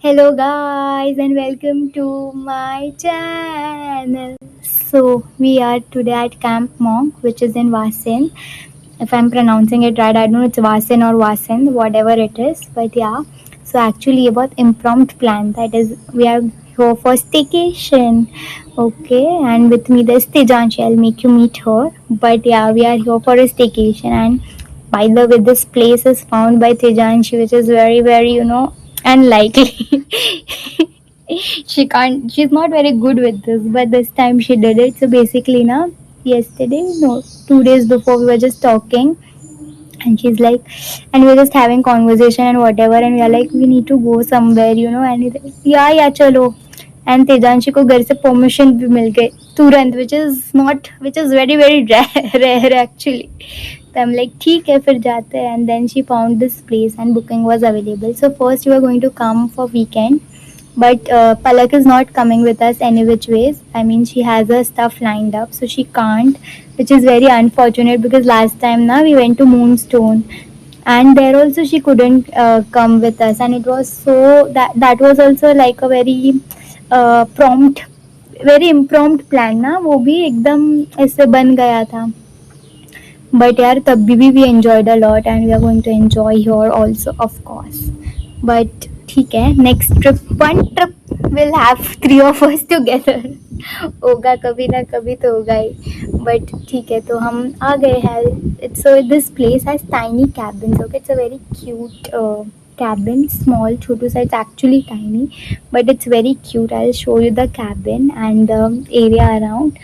Hello guys and welcome to my channel. So we are today at Camp Monk, which is in Vasen. If I'm pronouncing it right, I don't know it's Vasen or Vasen, whatever it is. But yeah. So actually about impromptu plan. That is we are here for staycation. Okay, and with me there's Tejanshi. I'll make you meet her. But yeah, we are here for a staycation, and by the way, this place is found by Tejanshi, which is very, unlikely. She's not very good with this, but this time she did it. So basically, now, yesterday, no, 2 days before, we were just talking, and she's like, and we were just having conversation and whatever, and we are like, we need to go somewhere, and he's like, yeah, chalo. And तेजांशी को घर से permission भी मिल गई तुरंत, which is very rare actually. So I'm like ठीक है फिर जाते हैं, and then she found this place and booking was available. So first we were going to come for weekend, but Palak is not coming with us any which ways. I mean she has her stuff lined up, so she can't, which is very unfortunate because last time na we went to Moonstone, and there also she couldn't come with us, and it was so that was also like a prompt very impromptu plan ना, वो भी एकदम ऐसे बन गया था. But यार तभी भी we enjoyed a lot and we are going to enjoy here also of course. But ठीक है, next trip will have 3 of us together. होगा कभी ना कभी तो होगा ही. बट ठीक है, तो हम आ गए हैं. It's so this place has tiny cabins. Okay, it's a very cute cabin, small chotu sa. It's actually tiny, but it's very cute. I'll show you the cabin and the area around.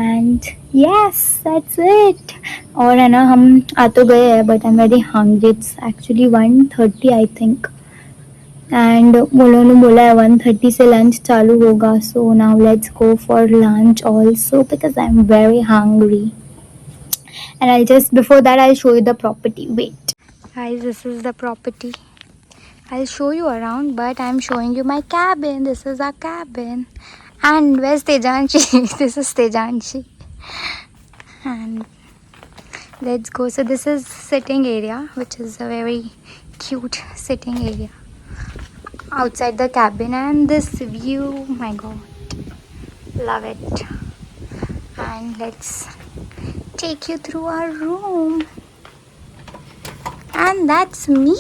And yes, that's it. और है ना, हम आ तो गए हैं, but I'm very hungry. It's actually 1:30 I think. And वो लोगों ने बोला है 1:30 से लंच चालू होगा. So now let's go for lunch also because I'm very hungry. And before that I'll show you the property. Wait. Guys, this is the property. I'll show you around, but I'm showing you my cabin. This is our cabin. And where's Tejanshi? This is Tejanshi. And let's go. So this is sitting area, which is a very cute sitting area outside the cabin. And this view, my god, love it. And let's take you through our room. And that's me.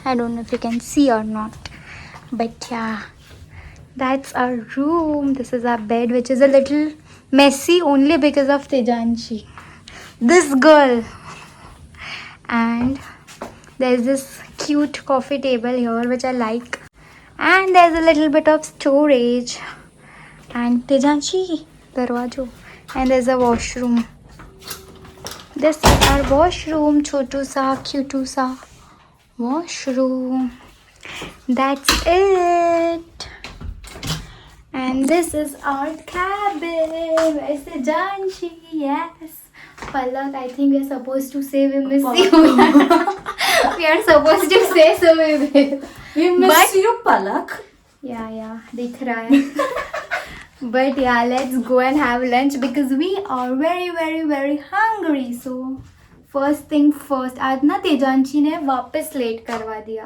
I don't know if you can see or not, but yeah, that's our room. This is our bed, which is a little messy only because of Tejanshi, this girl. And there's this cute coffee table here, which I like. And there's a little bit of storage. And Tejanshi, darwajo. And there's a washroom. This is our washroom, chotu sa, cute sa washroom. That's it. And this is our cabin. Where's the Janshi? Yes. Palak, I think we are supposed to say we miss you. We are supposed to say so we will. We miss you, Palak. Yeah, dikh raha hai. But yeah, let's go and have lunch because we are very hungry. So first thing first, आज ना तेजांशी ने वापस late करवा दिया.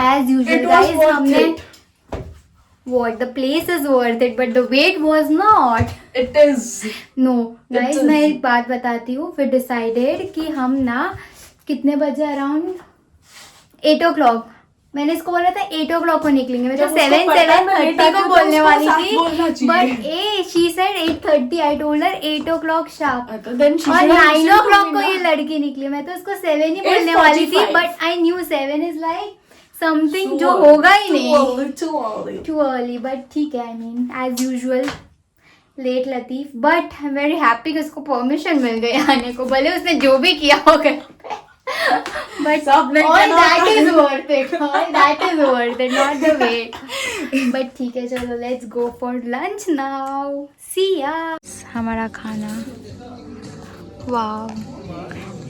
As usual, guys, हमने what, the place is worth it, but the wait was not. It is. No, guys, मैं एक बात बताती हूँ. फिर decided कि हम ना कितने बजे अराउंड 8 o'clock, मैंने इसको बोला था 8 o'clock को निकलेंगे. मैं तो 7:30 को बोलने वाली थी, but she said 8:30. I told her 8 o'clock sharp. और 9 o'clock को ये लड़की निकली. मैं तो उसको 7 ही बोलने वाली थी, but I knew 7 is like something जो होगा ही नहीं. Too early. But ठीक है, I mean as usual late Latif. But I'm very happy कि उसको permission मिल गई आने को, भले उसने जो भी किया होगा. But all that is worth it. All that is worth it, not the wait. But ठीक है, चलो let's go for lunch now. See ya. हमारा खाना. Wow.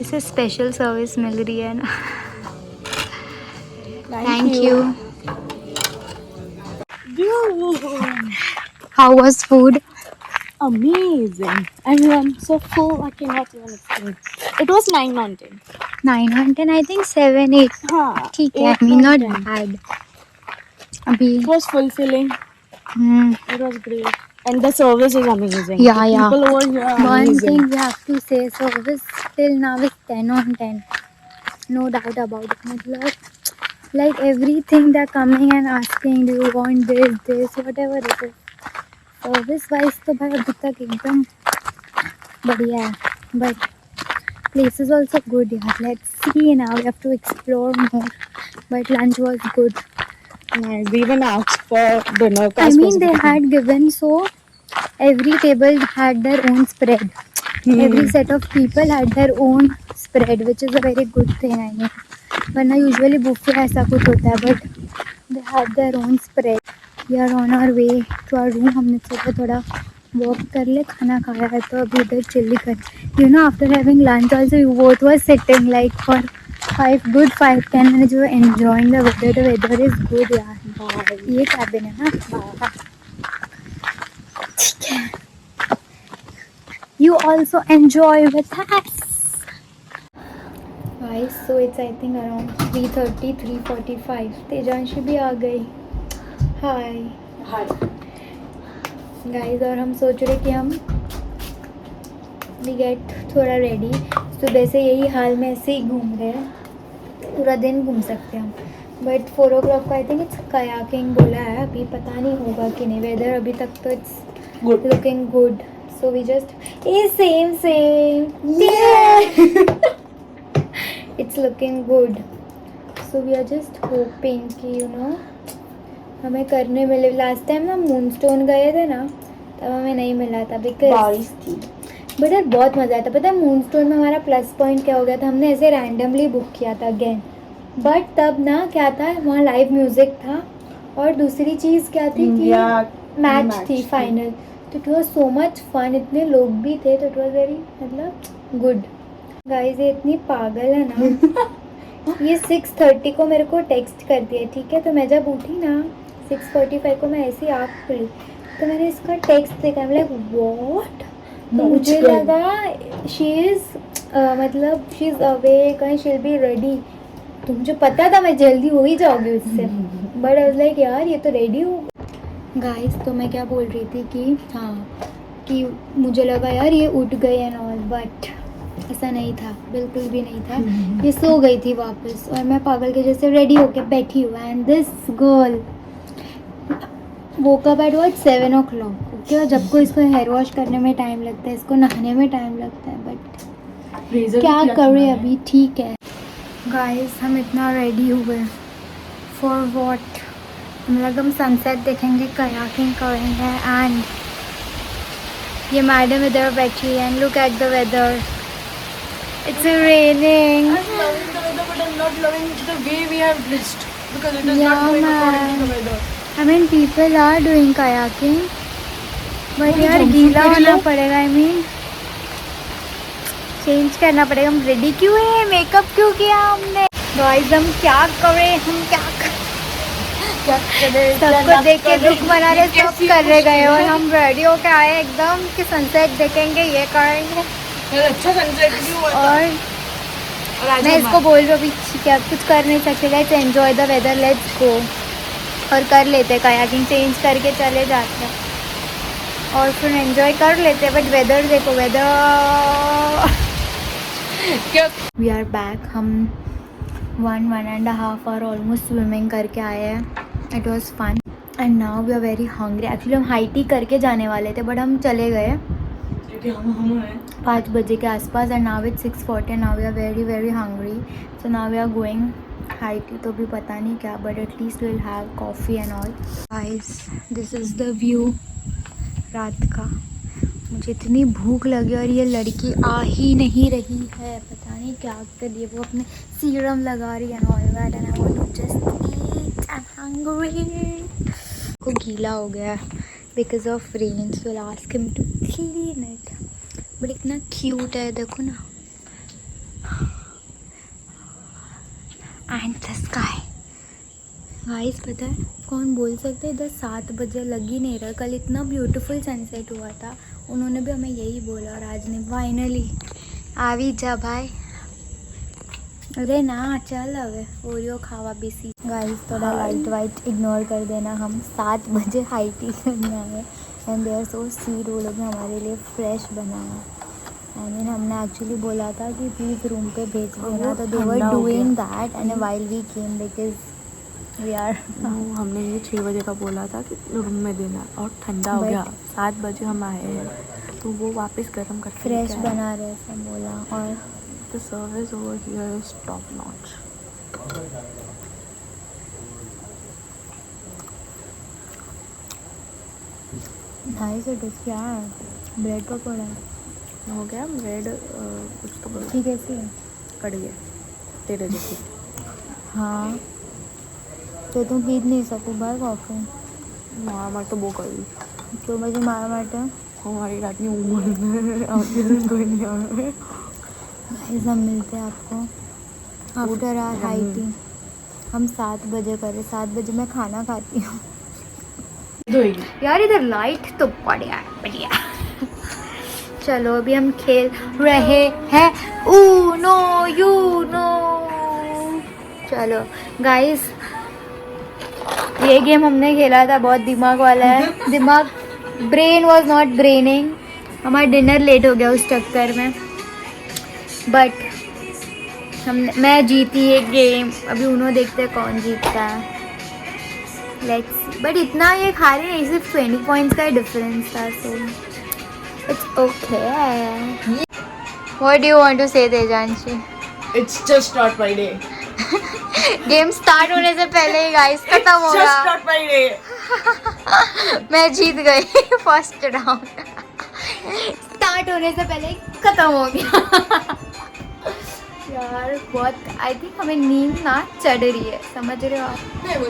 इसे special service मिल रही है ना. Thank you. How was food? Amazing. I mean, I'm so full, I cannot even explain. It was 9 on 10. 9 on 10, I think 7, 8. हाँ, ठीक है, 8 I mean on not 10. bad. अभी It was fulfilling. hmm, It was great. And the service is amazing. Yeah, the yeah. people over here are one amazing. thing we have to say, service till now is 10 on 10. No doubt about it. मतलब like everything they're coming and asking, do you want this, whatever it is. Service wise तो भाई अभी तक एकदम बढ़िया है. But place is also good यार. Let's see now. We have to explore more. But lunch was good. Nice. They even asked for dinner. I mean they had given, so every table had their own spread. Every set of people had their own spread, which is a very good thing. I mean, वरना usually buffet ऐसा कुछ होता है, but they had their own spread. We are on our way to our room. हमने सोचा थोड़ा walk कर ले, खाना खाया है तो अभी इधर चिल्ली कर. You know, after having lunch also, we both were sitting like for 5-10 minutes. We were enjoying the weather. The weather is good यार. ये cabin है ना. ठीक है. You also enjoy with us. Guys, so it's I think around 3:30, 3:45. तेजांशी भी आ गई. Hi. Hi. Guys, और हम सोच रहे कि हम we get थोड़ा रेडी. सुबह से यही हाल में ऐसे ही घूम रहे हैं. पूरा दिन घूम सकते हैं हम. बट 4 o'clock को आई थिंक इट्स kayaking बोला है. अभी पता नहीं होगा कि नहीं. वेदर अभी तक तो it's Good. looking good. So we just same. Yeah. It's looking good. So we are just hoping कि हमें करने मिले. लास्ट टाइम ना मूनस्टोन गए थे ना, तब हमें नहीं मिला था बिकॉज बारिश थी. बट यार बहुत मज़ा आया था. पता है मूनस्टोन में हमारा प्लस पॉइंट क्या हो गया था, हमने ऐसे रैंडमली बुक किया था अगेन. बट तब ना क्या था, वहाँ लाइव म्यूज़िक था और दूसरी चीज़ क्या थी कि मैच थी फाइनल. तो it was so much fun. इतने लोग भी थे तो इट वॉज वेरी मतलब गुड. गाइस ये इतनी पागल है ना. ये 6:30 को मेरे को टेक्स्ट कर दिया. ठीक है, तो मैं जब उठी ना 6:45 को, मैं ऐसी आँख खुली तो मैंने इसका टेक्स्ट देखा. मैं लाइक व्हाट. तो मुझे लगा शी इज़ मतलब she is awake and she will be ready. तो मुझे पता था मैं जल्दी हो ही जाऊँगी उससे. बट आई वाज लाइक यार ये तो रेडी हो. गाइस तो मैं क्या बोल रही थी कि कि मुझे लगा यार ये उठ गए एंड ऑल, बट ऐसा नहीं था, बिल्कुल भी नहीं था. ये सो गई थी वापस और मैं पागल के जैसे रेडी होके बैठी हुआ. And this girl woke up at what 7 o'clock. Okay, और जब को इसको हेयर वॉश करने में टाइम लगता है, इसको नहाने में टाइम लगता है, बट क्या करें अभी. ठीक है गाइस, हम इतना रेडी हुए फॉर वॉट. मतलब हम सनसेट देखेंगे, kayaking करेंगे एंड ये मैडम इधर बैठी है. And look at the weather, it's raining. I'm loving the weather, but I'm not loving the way we are dressed because it is Yeah, not going according to man. the weather. I mean people are doing kayaking, but अरे यार jumpsuit गीला कर होना लो. पड़ेगा. I mean change करना पड़ेगा. हम ready क्यों है, मेकअप क्यों किया हमने. गाइस हम क्या करें, हम क्या सबको देख के दुख मना रहे, सब कर रहे गए और हम रेडी होके आए एकदम कि सनसेट देखेंगे, ये करेंगे. यार अच्छा सनसेट भी हुआ था. और आज मैं हम इसको बोल रही हूँ अभी ठीक है, अब कुछ कर नहीं सकते. Let's enjoy the weather, let's go. और कर लेते kayaking, चेंज करके चले जाते हैं और फिर एंजॉय कर लेते हैं. बट वेदर देखो, वेदर. We are back. हम 1.5 hour ऑलमोस्ट स्विमिंग करके आए हैं. It was fun and now we are very hungry. Actually हम हाई टी करके जाने वाले थे बट हम चले गए क्योंकि हम हैं 5 बजे के आसपास. And now it's 6:40 and now we are very very hungry. So now we are going high tea. तो भी पता नहीं क्या, but at least will have coffee and all. Guys this is the view रात का. मुझे इतनी भूख लगी और ये लड़की आ ही नहीं रही है. पता नहीं क्या कर रही है. वो अपने सीरम लगा रही है all that and I want to just eat. I am hungry. को गीला हो गया because of rain, so will ask him to clean it. But इतना क्यूट है, देखो ना. And the sky. गाइस पता है कौन बोल सकते हैं, इधर 7 बजे लग ही नहीं रहा. कल इतना ब्यूटीफुल सनसेट हुआ था, उन्होंने भी हमें यही बोला. और आज ने फाइनली आवी जा भाई. अरे ना चल हवे ओरियो खावा बेसी गाइस थोड़ा लाइट वाइट इग्नोर कर देना. हम 7 बजे हाई टी करने आए and they are so sweet. वो लोग ने हमारे लिए फ्रेश बनाया. आई मीन हमने एक्चुअली बोला था कि प्लीज़ रूम पे भेज देना, तो they were doing that and while we came because we are. हमने ये 6 बजे का बोला था कि रूम में देना और ठंडा हो गया. 7 बजे हम आए हैं तो वो वापस गर्म करके फ्रेश बना रहे सब बोला. और the service over here is top notch. Nice it is. क्या है ब्रेड पकौड़ा हो गया ब्रेड कुछ तो बोलो. ठीक कैसी है. कड़ी है तेरे जैसी. हाँ तो तुम पी नहीं सकूँ बार कॉफ़ी. मार तो वो करी तो मुझे मारा मारता हमारी रात में उम्र कोई नहीं आए. हम मिलते हैं आपको आफ्टर आर हाई टी. हम 7 बजे करें. 7 बजे मैं खाना खाती हूँ यार. इधर लाइट तो बढ़िया बढ़िया. चलो अभी हम खेल रहे हैं ऊनो यूनो. चलो गाइस ये गेम हमने खेला था. बहुत दिमाग वाला है. दिमाग ब्रेन वॉज नॉट ब्रेनिंग. हमारा डिनर लेट हो गया उस चक्कर में. बट मैं जीती एक गेम. अभी उन्होंने देखते हैं कौन जीतता है. Let's see. बट इतना ये खा रहे नहीं. सिर्फ 20 पॉइंट्स का डिफरेंस था. So it's okay. What do you want to say Tejanshi. It's just not my day. Game start होने से पहले ही गाइस खत्म हो जस्ट गया. Not my day. मैं जीत गई फर्स्ट राउंड. स्टार्ट होने से पहले ही खत्म हो गया. यार बहुत आई थिंक हमें नींद ना चढ़ रही है. समझ रहे हो आप.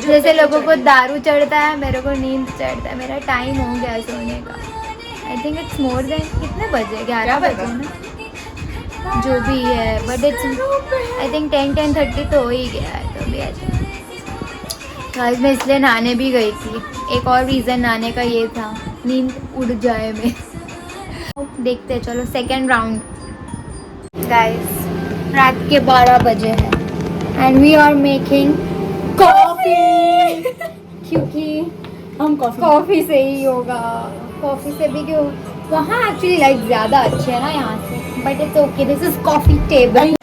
जैसे लोगों को दारू चढ़ता है मेरे को नींद चढ़ता है. मेरा टाइम हो गया सोने का. I think it's more than कितने बजे 11 बजे ना जो भी है. बट इट्स आई थिंक 10-10:30 तो हो ही गया है. तो भी आज मैं इसलिए नहाने भी गई थी. एक और रीज़न नहाने का ये था नींद उड़ जाए में. देखते हैं. चलो सेकेंड राउंड. गाइस रात के 12 बजे हैं and we are making coffee. क्योंकि हम कॉफ़ी से ही होगा. कॉफ़ी से भी क्यों. वहाँ एक्चुअली लाइट ज़्यादा अच्छी है ना यहाँ से. But it's okay. This is coffee table.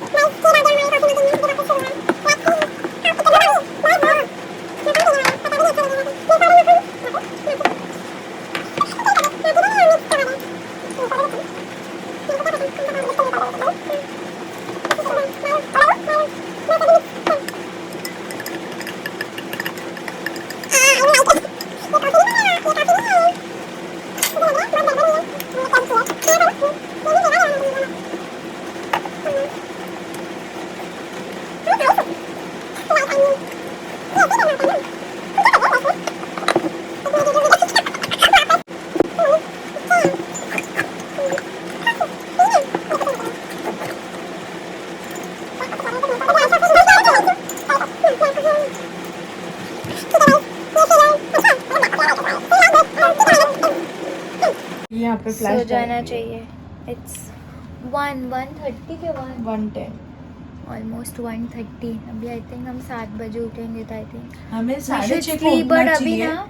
यहाँ पे सो फ्लैश जाना चाहिए. इट्स 1:30 के 110. ऑलमोस्ट 1:30. अभी आई थिंक हम 7 बजे उठेंगे. तो आई थिंक हमें 6:30 को बट उठना अभी चाहिए. ना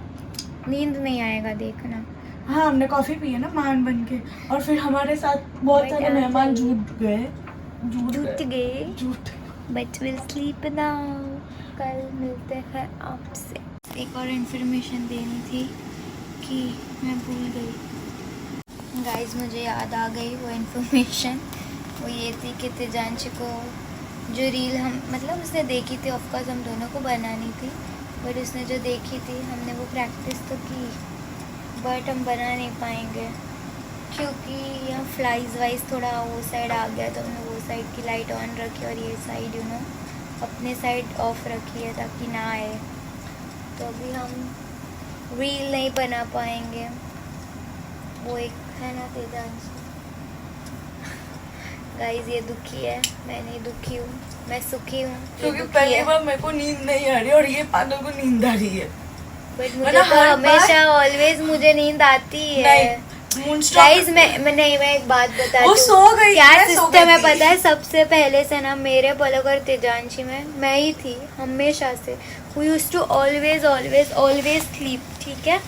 नींद नहीं आएगा देखना. हाँ हमने कॉफी पी है ना मान बन के. और फिर हमारे साथ बहुत सारे मेहमान झूठ गए. But will sleep now. कल मिलते हैं आपसे. एक और इन्फॉर्मेशन देनी थी कि मैं भूल गई. गाइस मुझे याद आ गई वो इन्फॉर्मेशन. वो ये थी कि तेजांशी को जो रील हम मतलब उसने देखी थी. ऑफकोर्स हम दोनों को बनानी थी. बट उसने जो देखी थी हमने वो प्रैक्टिस तो की. बट हम बना नहीं पाएंगे क्योंकि यहाँ फ्लाइज वाइज थोड़ा वो साइड आ गया. तो हमने वो साइड की लाइट ऑन रखी और ये साइड यू नो अपने साइड ऑफ रखी है ताकि ना आए. तो अभी हम रील नहीं बना पाएंगे. वो एक है ना तेजांशी. गाइस ये दुखी है. मैं नहीं दुखी हूँ. मैं सुखी हूँ. क्योंकि पहली बार मेरे को नींद नहीं आ रही और ये पागल को नींद आ रही है. बट मुझे तो हमेशा ऑलवेज मुझे नींद आती है. गाइस मैं एक बात बता वो दूं। सो गई क्या है, सो सिस्टम है गई थी। पता है? सबसे पहले से ना मेरे पलक और तेजांशी में मैं ही थी हमेशा से। We used to always always always sleep, ठीक है।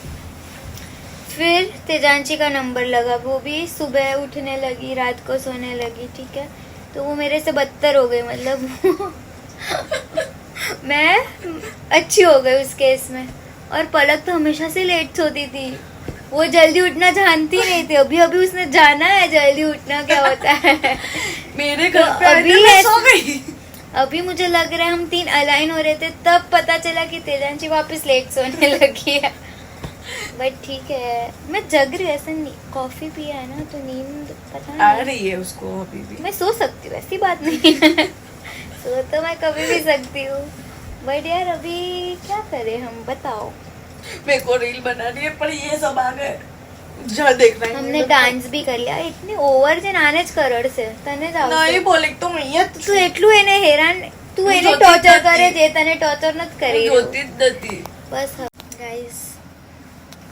फिर तेजांशी का नंबर लगा, वो भी सुबह उठने लगी, रात को सोने लगी, ठीक है। तो वो मेरे से बदतर हो गई, मतलब मैं अच्छी हो गई उस केस में। और पलक तो हमेशा से लेट सोती थी, वो जल्दी उठना जानती नहीं थी। अभी अभी उसने जाना है जल्दी उठना क्या होता है। मेरे तो घर पे अभी अभी मैं ऐसे- सो गई। अभी मुझे लग रहा है हम 3 अलाइन हो रहे थे, तब पता चला कि तेजांशी वापस लेट सोने लगी है। बट ठीक है, मैं जग रही हूँ, ऐसा कॉफी पिया है ना तो नींद पता आ नहीं। रही है उसको अभी भी। मैं सो सकती हूँ, ऐसी बात नहीं है। सो तो मैं कभी भी सकती हूँ, बट यार अभी क्या करें हम, बताओ। मेरे को रील बनानी है पर ये सब आ गए जा देखना है हमने डांस भी कर लिया, इतनी ओवर जे नाने ज करोड़ से तने जाओ नहीं बोले तो मैं ये તું એટલું એને હેરાન, તું હું એને જોતી જ ટોર્ચર નથી. કરે જે તને ટોર્ચર નથી કરી રહ્યો. होती नहीं। बस गाइस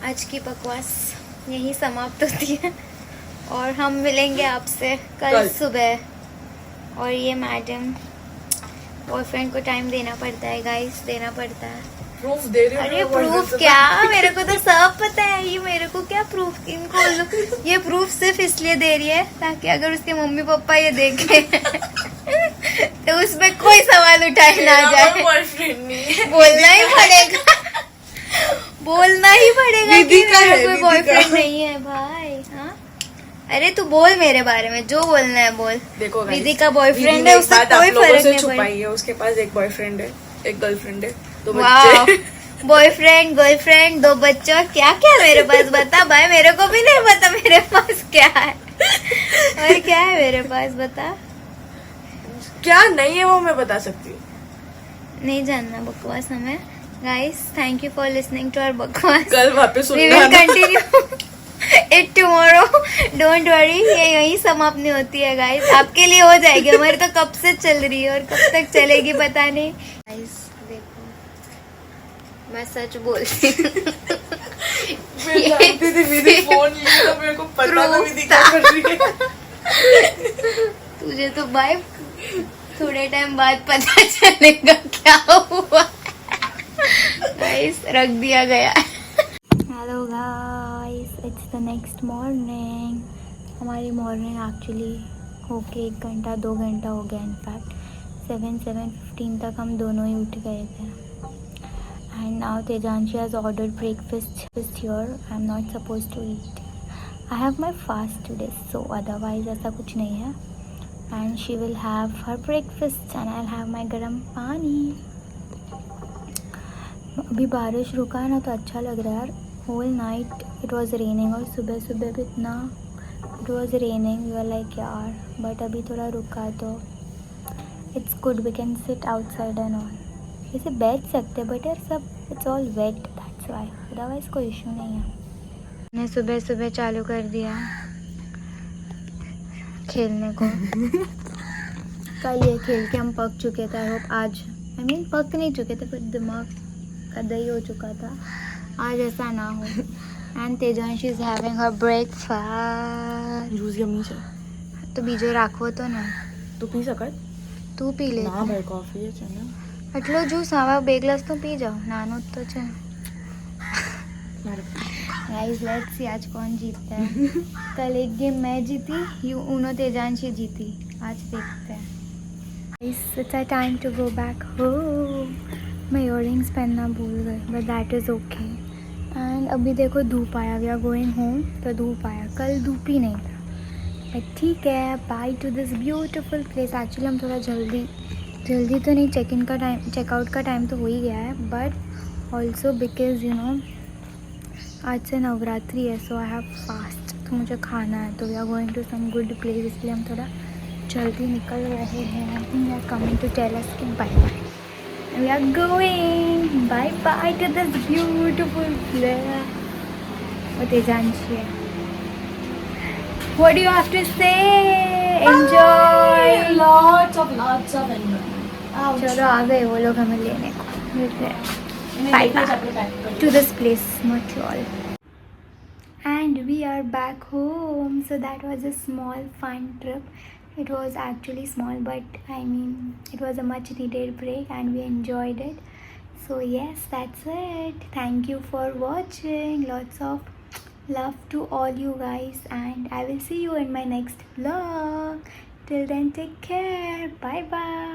आज की बकवास यही समाप्त होती है और हम मिलेंगे आपसे कल कल। सुबह। और ये मैडम बॉयफ्रेंड को टाइम देना पड़ता है गाइस, देना पड़ता है। प्रूफ दे रही हूँ अरे मैं प्रूफ boyfriend से क्या, मेरे को तो सब पता है। ये मेरे को क्या प्रूफ, इनको ये प्रूफ सिर्फ इसलिए दे रही है ताकि अगर उसके मम्मी पापा ये देखे तो उसमें कोई सवाल उठाए ना मेरा जाए। कोई बॉयफ्रेंड नहीं है। बोलना ही पड़ेगा, बोलना ही पड़ेगा कि विधि का मेरा है, कोई विधि बॉयफ्रेंड का। नहीं है भाई। हाँ अरे तू बोल मेरे बारे में, जो बोलना है बोल। देखो guys, विधि का बॉयफ्रेंड विधि ने है, एक उससे बात आप कोई लोगों फर्क से नहीं पड़ेगा। छुपाई है। उसके पास एक बॉयफ्रेंड है, एक गर्लफ्रेंड है, तो वाह, बच्चे। बॉयफ्रेंड गर्लफ्रेंड 2 बच्चे और क्या क्या मेरे पास, बता भाई। मेरे को भी नहीं पता मेरे पास क्या है और क्या है मेरे पास, बता। क्या नहीं है वो मैं बता सकती हूँ। नहीं जानना बकवास हमें। Guys thank you for listening to our बकवास। कल वापस वी सुनना will continue it tomorrow, don't worry. ये यही समाप्त नहीं होती है गाइस, आपके लिए हो जाएगी, हमारी तो कब से चल रही है और कब तक चलेगी पता नहीं। गाइस देखो मैं सच बोलती हूँ। मैं जानती थी विधि फोन लिए तो मेरे को पता था विधि क्या कर रही है। तुझे तो भाई थोड़े टाइम बाद पता चलेगा क्या हुआ। गाइस रख दिया गया। Hello guys, it's the next morning. हमारी मॉर्निंग एक्चुअली होके 1 घंटा 2 घंटा हो गया। इनफैक्ट 7:15 तक हम दोनों ही उठ गए थे। And now Tejanshi has ordered breakfast here. I am not suppose to eat, I have my fast today, so otherwise ऐसा कुछ नहीं है। And she will have her breakfast and I will have my गर्म पानी। अभी बारिश रुका है ना तो अच्छा लग रहा है यार। Whole night it was raining और सुबह सुबह भी इतना it was raining, you are like यार। बट अभी थोड़ा रुका है तो it's good, we can sit outside and all. जैसे बैठ सकते बट यार सब it's all wet, that's why, otherwise कोई इशू नहीं है। मैंने सुबह सुबह चालू कर दिया खेलने को। कल ये खेल के हम पक चुके थे। आई होप आज, आई मीन पक नहीं चुके थे पर दिमाग का दही हो चुका था, आज ऐसा ना हो। And Tejanshi is having her breakfast. Juice ગમી છે તો બીજો રાખવો તો ને, તું પી શકાય તું પી લે. ના ભાઈ કોફી છે ને આટલો જ્યુસ આવા 2 ગ્લાસ તો પી જાઓ, નાનો જ તો છે. મારે गाइस लेट्स सी आज कौन जीतता है। कल एक गेम मैं जीती, यूनो तेजांशी जीती, आज देखते हैं। It's time to go back home. मैं इयररिंग्स पहनना भूल गई but that is okay. And अभी देखो धूप आया, वी आर गोइंग होम तो धूप आया, कल धूप ही नहीं था। बट ठीक है, bye to this beautiful place. Actually हम थोड़ा जल्दी तो नहीं, चेक इन का टाइम, चेकआउट का टाइम तो हो ही गया है, but also because you know आज से नवरात्रि है, सो आई हैव फास्ट, तो मुझे खाना है, तो we are going to some good place, इसलिए हम थोड़ा जल्दी निकल रहे हैं। I think we are coming to tell us कि bye bye. We are going bye bye to this beautiful place. और तेजांशी है, what do you have to say? Enjoy. lots of enjoy। चलो आ गए वो लोग हमें लेने को, मिलते हैं। Bye bye to this place, Montreal. And we are back home. So that was a small fun trip. It was actually small, but I mean, it was a much needed break and we enjoyed it. So, yes, that's it. Thank you for watching. Lots of love to all you guys, and I will see you in my next vlog. Till then, take care. Bye bye.